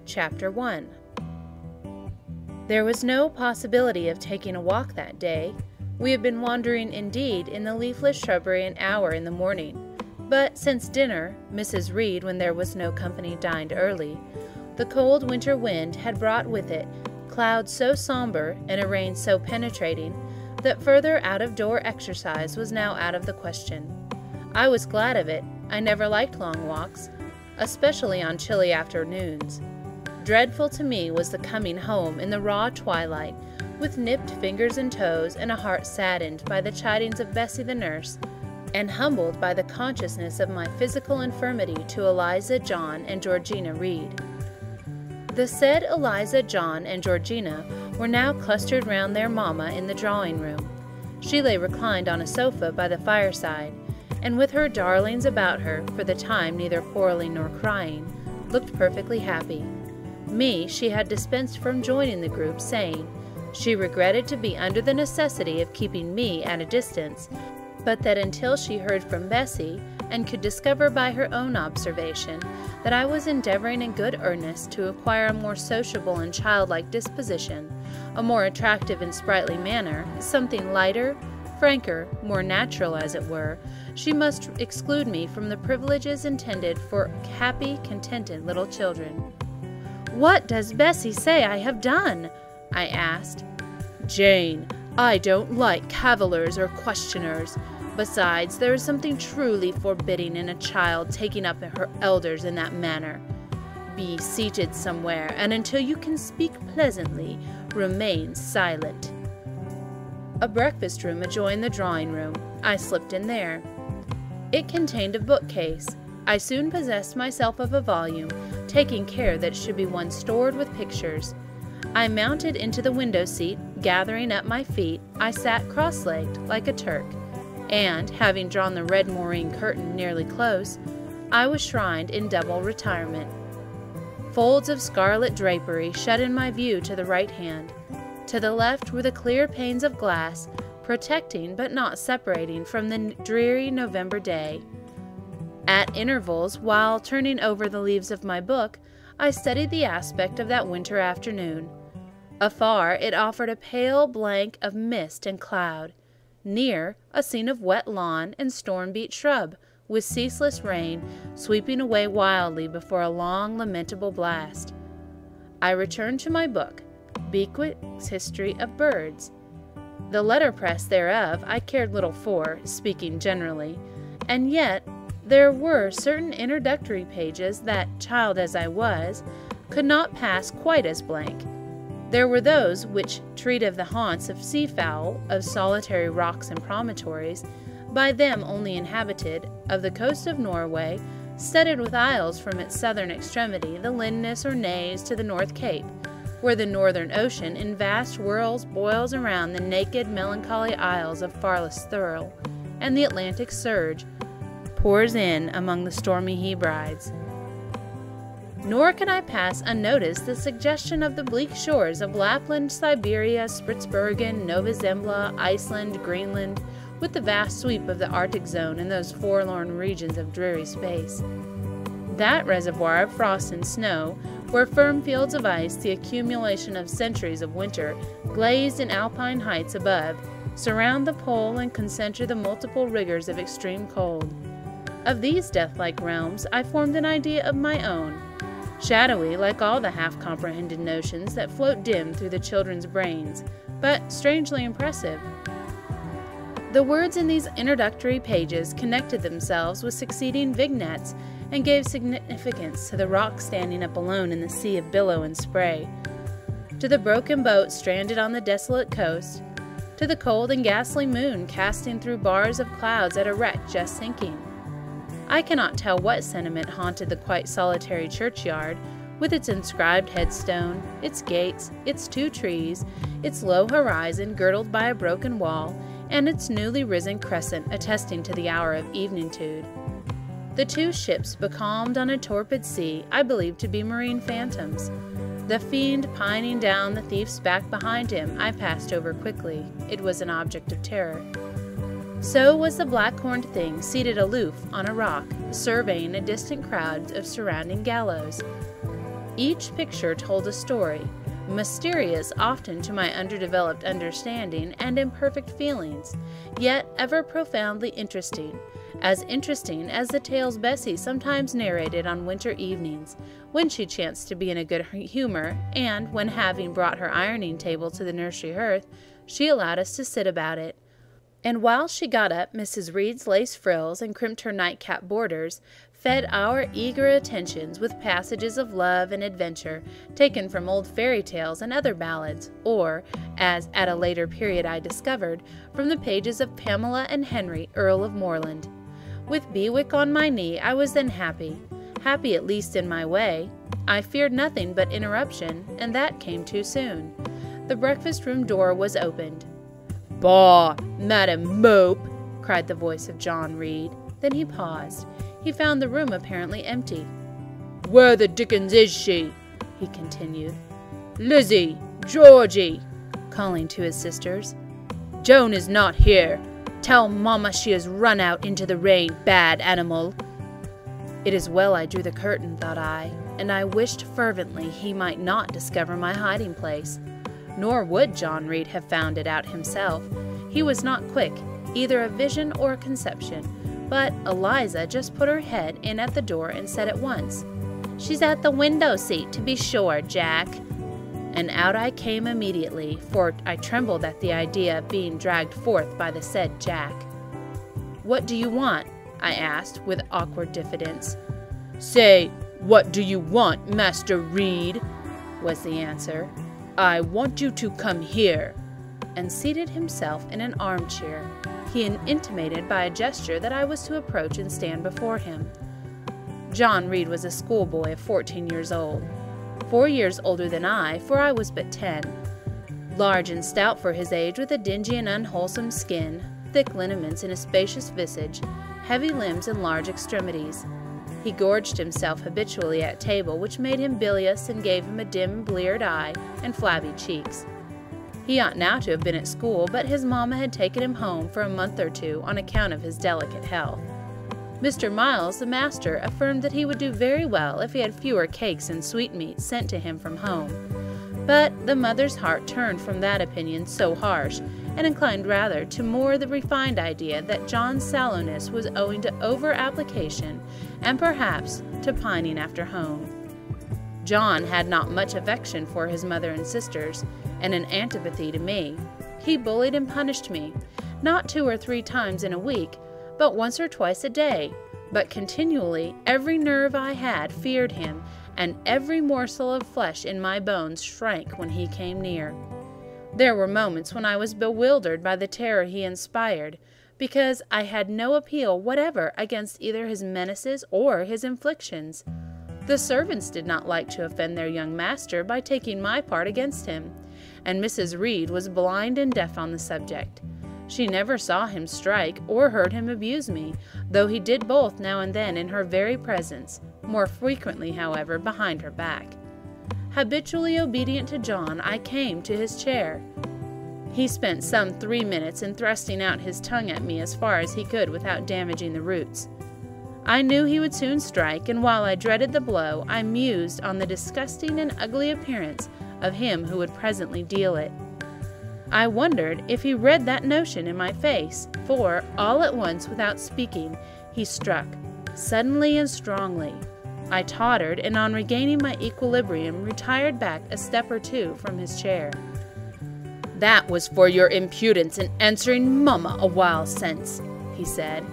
Chapter 1. There was no possibility of taking a walk that day. We had been wandering indeed in the leafless shrubbery an hour in the morning, but since dinner, Mrs. Reed, when there was no company, dined early. The cold winter wind had brought with it clouds so somber and a rain so penetrating that further out-of-door exercise was now out of the question. I was glad of it. I never liked long walks, especially on chilly afternoons. Dreadful to me was the coming home in the raw twilight, with nipped fingers and toes and a heart saddened by the chidings of Bessie the nurse, and humbled by the consciousness of my physical infirmity to Eliza, John, and Georgina Reed. The said Eliza, John, and Georgina were now clustered round their mamma in the drawing-room. She lay reclined on a sofa by the fireside, and with her darlings about her, for the time neither quarreling nor crying, looked perfectly happy. Me she had dispensed from joining the group, saying she regretted to be under the necessity of keeping me at a distance, but that until she heard from Bessie, and could discover by her own observation that I was endeavoring in good earnest to acquire a more sociable and childlike disposition, a more attractive and sprightly manner, something lighter, franker, more natural as it were, she must exclude me from the privileges intended for happy, contented little children. "What does Bessie say I have done?" I asked. "Jane, I don't like cavillers or questioners. Besides, there is something truly forbidding in a child taking up her elders in that manner. Be seated somewhere, and until you can speak pleasantly, remain silent." A breakfast room adjoined the drawing-room. I slipped in there. It contained a bookcase. I soon possessed myself of a volume, taking care that it should be one stored with pictures. I mounted into the window-seat, gathering up my feet. I sat cross-legged, like a Turk, and, having drawn the red moreen curtain nearly close, I was shrined in double retirement. Folds of scarlet drapery shut in my view to the right hand. To the left were the clear panes of glass, protecting but not separating from the dreary November day. At intervals, while turning over the leaves of my book, I studied the aspect of that winter afternoon. Afar, it offered a pale blank of mist and cloud. Near, a scene of wet lawn and storm-beat shrub, with ceaseless rain sweeping away wildly before a long, lamentable blast. I returned to my book, Bewick's History of Birds. The letterpress thereof I cared little for, speaking generally, and yet there were certain introductory pages that, child as I was, could not pass quite as blank. There were those which treat of the haunts of seafowl, of solitary rocks and promontories, by them only inhabited, of the coast of Norway, studded with isles from its southern extremity, the Lindness or Naze, to the North Cape, where the northern ocean in vast whirls boils around the naked, melancholy isles of Farless Thurl, and the Atlantic surge pours in among the stormy Hebrides. Nor can I pass unnoticed the suggestion of the bleak shores of Lapland, Siberia, Spitzbergen, Nova Zembla, Iceland, Greenland, with the vast sweep of the Arctic zone and those forlorn regions of dreary space. That reservoir of frost and snow, where firm fields of ice, the accumulation of centuries of winter, glazed in alpine heights above, surround the pole and concentre the multiple rigors of extreme cold. Of these death-like realms I formed an idea of my own, shadowy like all the half-comprehended notions that float dim through the children's brains, but strangely impressive. The words in these introductory pages connected themselves with succeeding vignettes and gave significance to the rock standing up alone in the sea of billow and spray, to the broken boat stranded on the desolate coast, to the cold and ghastly moon casting through bars of clouds at a wreck just sinking. I cannot tell what sentiment haunted the quite solitary churchyard, with its inscribed headstone, its gates, its 2 trees, its low horizon girdled by a broken wall, and its newly risen crescent attesting to the hour of eveningtude. The 2 ships becalmed on a torpid sea I believed to be marine phantoms. The fiend pining down the thief's back behind him I passed over quickly. It was an object of terror. So was the black-horned thing seated aloof on a rock, surveying a distant crowd of surrounding gallows. Each picture told a story, mysterious often to my underdeveloped understanding and imperfect feelings, yet ever profoundly interesting as the tales Bessie sometimes narrated on winter evenings, when she chanced to be in a good humor, and when, having brought her ironing table to the nursery hearth, she allowed us to sit about it. And while she got up Mrs. Reed's lace frills and crimped her nightcap borders, fed our eager attentions with passages of love and adventure taken from old fairy tales and other ballads, or, as at a later period I discovered, from the pages of Pamela and Henry, Earl of Morland. With Bewick on my knee, I was then happy at least in my way. I feared nothing but interruption, and that came too soon. The breakfast-room door was opened. "Bah, Madam Mope!" cried the voice of John Reed. Then he paused. He found the room apparently empty. "Where the dickens is she?" he continued. "Lizzie! Georgie!" calling to his sisters. "Joan is not here. Tell Mamma she has run out into the rain, bad animal." It is well I drew the curtain, thought I, and I wished fervently he might not discover my hiding place. Nor would John Reed have found it out himself. He was not quick, either of vision or conception, but Eliza just put her head in at the door and said at once, "She's at the window seat, to be sure, Jack." And out I came immediately, for I trembled at the idea of being dragged forth by the said Jack. "What do you want?" I asked, with awkward diffidence. "Say, what do you want, Master Reed?" was the answer. "I want you to come here," and seated himself in an armchair. He intimated by a gesture that I was to approach and stand before him. John Reed was a schoolboy of 14 years old, 4 years older than I, for I was but 10. Large and stout for his age, with a dingy and unwholesome skin, thick lineaments in a spacious visage, heavy limbs and large extremities. He gorged himself habitually at table, which made him bilious and gave him a dim, bleared eye and flabby cheeks. He ought now to have been at school, but his mamma had taken him home for a month or two on account of his delicate health. Mr. Miles, the master, affirmed that he would do very well if he had fewer cakes and sweetmeats sent to him from home. But the mother's heart turned from that opinion so harsh, and inclined rather to more the refined idea that John's sallowness was owing to over-application and perhaps to pining after home. John had not much affection for his mother and sisters, and an antipathy to me. He bullied and punished me, not 2 or 3 times in a week, but once or twice a day, but continually every nerve I had feared him, and every morsel of flesh in my bones shrank when he came near. There were moments when I was bewildered by the terror he inspired, because I had no appeal whatever against either his menaces or his inflictions. The servants did not like to offend their young master by taking my part against him, and Mrs. Reed was blind and deaf on the subject. She never saw him strike or heard him abuse me, though he did both now and then in her very presence, more frequently, however, behind her back. Habitually obedient to John, I came to his chair. He spent some 3 minutes in thrusting out his tongue at me as far as he could without damaging the roots. I knew he would soon strike, and while I dreaded the blow, I mused on the disgusting and ugly appearance of him who would presently deal it. I wondered if he read that notion in my face, for, all at once, without speaking, he struck, suddenly and strongly. I tottered, and on regaining my equilibrium, retired back a step or 2 from his chair. "That was for your impudence in answering Mamma a while since," he said,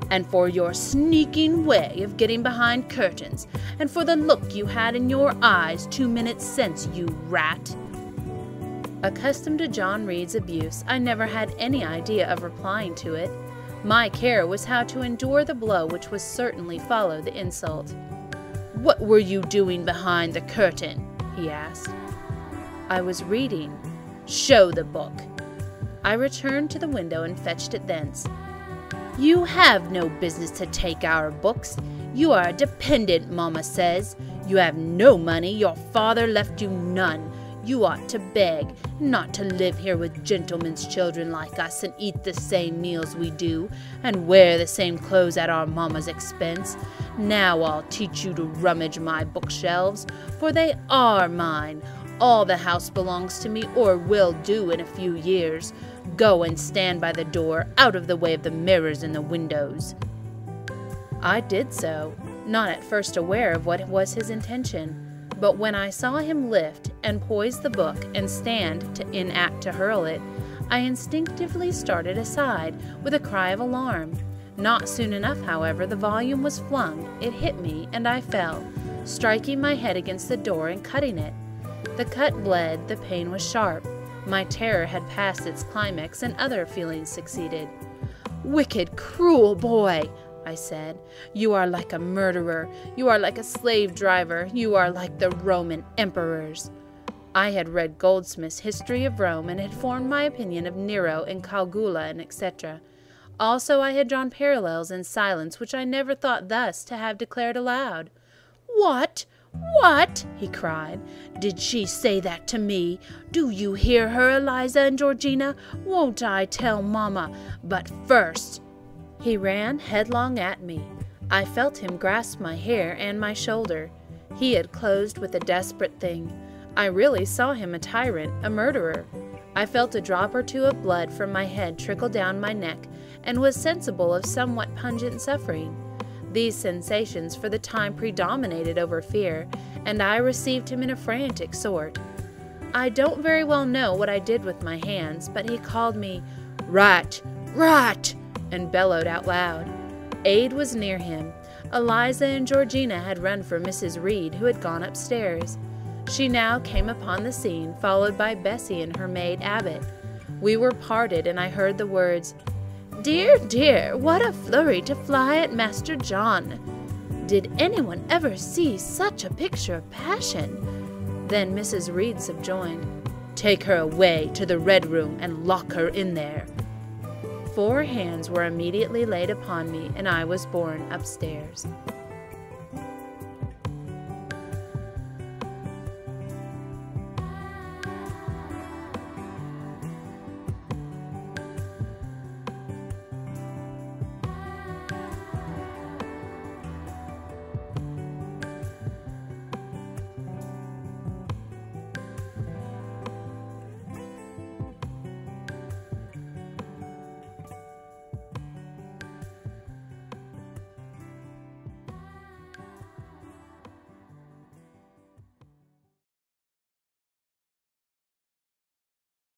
"and for your sneaking way of getting behind curtains, and for the look you had in your eyes 2 minutes since, you rat." Accustomed to John Reed's abuse, I never had any idea of replying to it. My care was how to endure the blow which would certainly follow the insult. "What were you doing behind the curtain?" he asked. "I was reading." "Show the book." I returned to the window and fetched it thence. "You have no business to take our books. You are a dependent, Mamma says. You have no money. Your father left you none. You ought to beg, not to live here with gentlemen's children like us and eat the same meals we do, and wear the same clothes at our mamma's expense. Now I'll teach you to rummage my bookshelves, for they are mine. All the house belongs to me, or will do in a few years. Go and stand by the door, out of the way of the mirrors in the windows." I did so, not at first aware of what was his intention. But when I saw him lift and poise the book and stand in act to hurl it, I instinctively started aside with a cry of alarm. Not soon enough, however, the volume was flung, it hit me, and I fell, striking my head against the door and cutting it. The cut bled, the pain was sharp. My terror had passed its climax, and other feelings succeeded. "Wicked, cruel boy!" I said. "You are like a murderer. You are like a slave driver. You are like the Roman emperors." I had read Goldsmith's History of Rome and had formed my opinion of Nero and Caligula and etc. Also I had drawn parallels in silence which I never thought thus to have declared aloud. "What? What?" he cried. "Did she say that to me? Do you hear her, Eliza and Georgina? Won't I tell Mamma? But first—" He ran headlong at me. I felt him grasp my hair and my shoulder. He had closed with a desperate thing. I really saw him a tyrant, a murderer. I felt a drop or two of blood from my head trickle down my neck, and was sensible of somewhat pungent suffering. These sensations for the time predominated over fear, and I received him in a frantic sort. I don't very well know what I did with my hands, but he called me, "Rat! Rat!" and bellowed out loud. Aid was near him. Eliza and Georgina had run for Mrs. Reed, who had gone upstairs. She now came upon the scene, followed by Bessie and her maid Abbott. We were parted, and I heard the words, "Dear, dear, what a flurry to fly at Master John! Did anyone ever see such a picture of passion?" Then Mrs. Reed subjoined, "Take her away to the Red Room and lock her in there." 4 hands were immediately laid upon me, and I was borne upstairs.